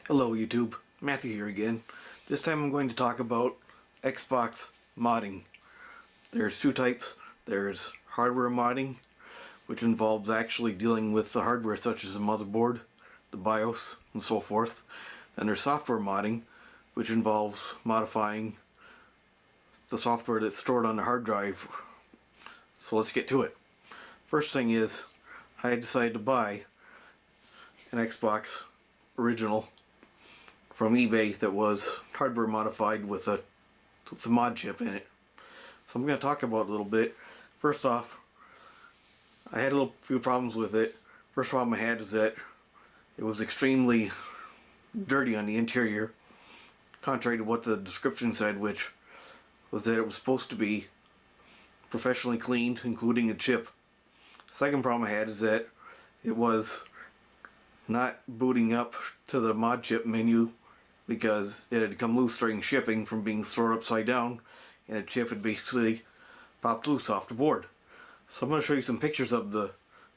Hello YouTube, Matthew here again. This time I'm going to talk about Xbox modding. There's two types. There's hardware modding, which involves actually dealing with the hardware such as the motherboard, the BIOS, and so forth. Then there's software modding, which involves modifying the software that's stored on the hard drive. So let's get to it. First thing is, I decided to buy an Xbox original from eBay that was hardware modified with a mod chip in it. So I'm going to talk about it a little bit. First off, I had a few problems with it. First problem I had is that it was extremely dirty on the interior, contrary to what the description said, which was that it was supposed to be professionally cleaned, including a chip. Second problem I had is that it was not booting up to the mod chip menu because it had come loose during shipping from being stored upside down, and a chip had basically popped loose off the board. So I'm going to show you some pictures of the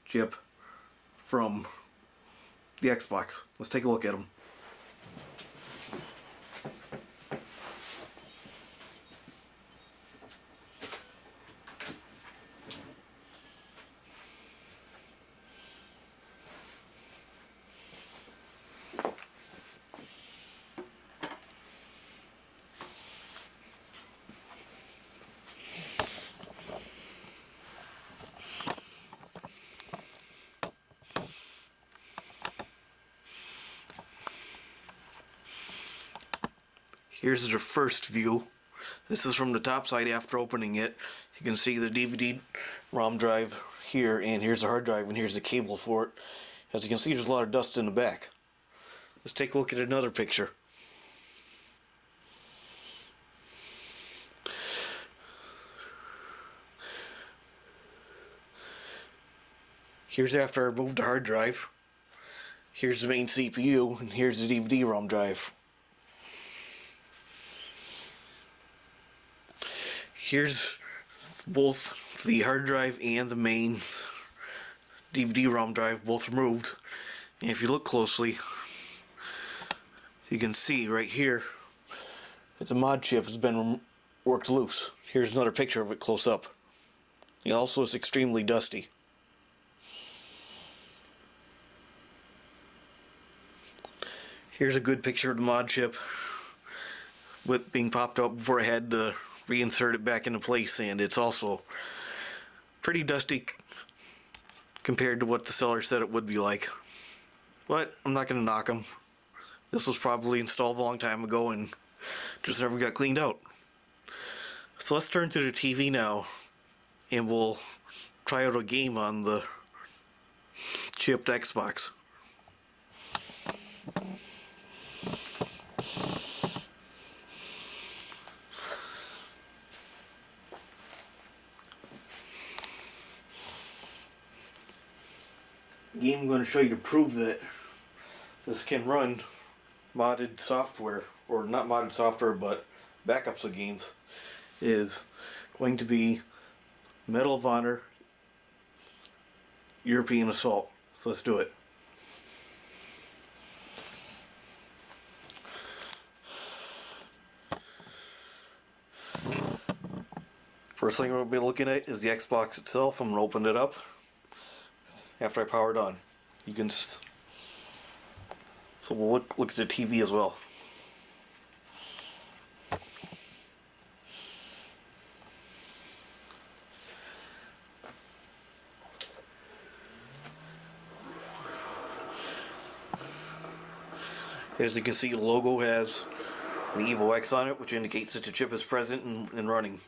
chip from the Xbox. Let's take a look at them. Here's the first view. This is from the top side after opening it. You can see the DVD ROM drive here, and here's the hard drive, and here's the cable for it. As you can see, there's a lot of dust in the back. Let's take a look at another picture. Here's after I removed the hard drive. Here's the main CPU, and here's the DVD ROM drive. Here's both the hard drive and the main DVD ROM drive, both removed. And if you look closely, you can see right here that the mod chip has been worked loose. Here's another picture of it close up. It also is extremely dusty. Here's a good picture of the mod chip with being popped out before I had to reinsert it back into place, and it's also pretty dusty compared to what the seller said it would be like. But I'm not going to knock them. This was probably installed a long time ago and just never got cleaned out. So let's turn to the TV now, and we'll try out a game on the chipped Xbox. The game I'm going to show you to prove that this can run modded software, or not modded software, but backups of games, is going to be Medal of Honor European Assault. So let's do it. First thing we'll be looking at is the Xbox itself. I'm going to open it up after I power it on. You can so we'll look at the TV as well. As you can see, the logo has an Evo X on it, which indicates that the chip is present and running.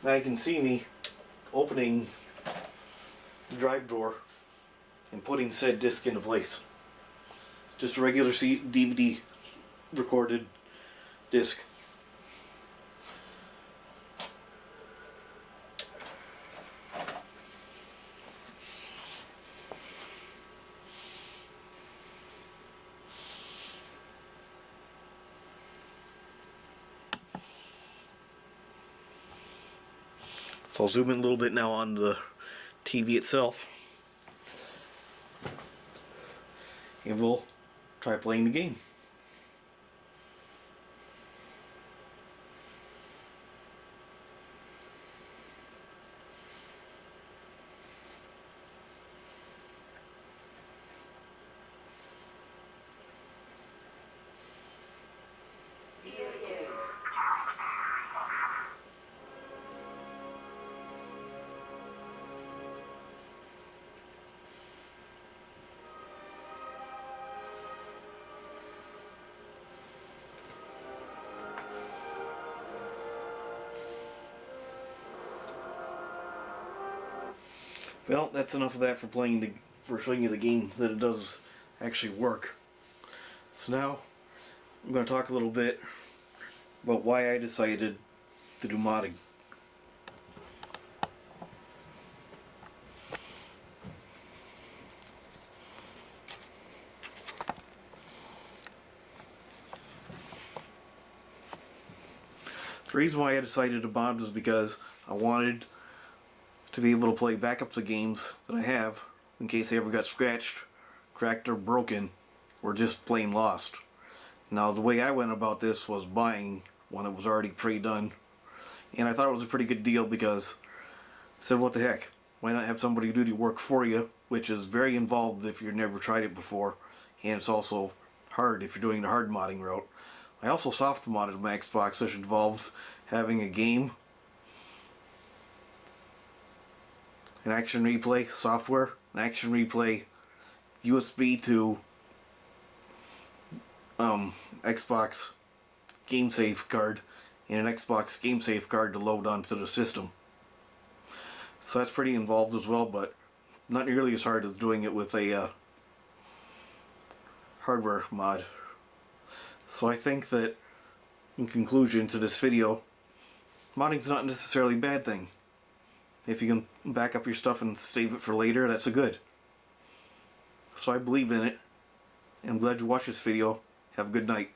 Now you can see me opening the drive drawer and putting said disc into place. It's just a regular DVD recorded disc. So I'll zoom in a little bit now on the TV itself. And we'll try playing the game. Well, that's enough of that for showing you the game that it does actually work. So now I'm going to talk a little bit about why I decided to do modding. The reason why I decided to mod was because I wanted to be able to play backups of games that I have in case they ever got scratched, cracked, or broken, or just plain lost. Now, the way I went about this was buying one that was already pre-done, and I thought it was a pretty good deal because I said, what the heck, why not have somebody do the work for you, which is very involved if you've never tried it before, and it's also hard if you're doing the hard modding route. I also soft modded my Xbox, which involves having a game, an action replay software, an action replay USB to Xbox Game Safe card, and an Xbox Game Safe card to load onto the system. So that's pretty involved as well, but not nearly as hard as doing it with a hardware mod. So I think that, in conclusion to this video, modding's not necessarily a bad thing. If you can back up your stuff and save it for later, that's a good. So I believe in it, and I'm glad you watched this video. Have a good night.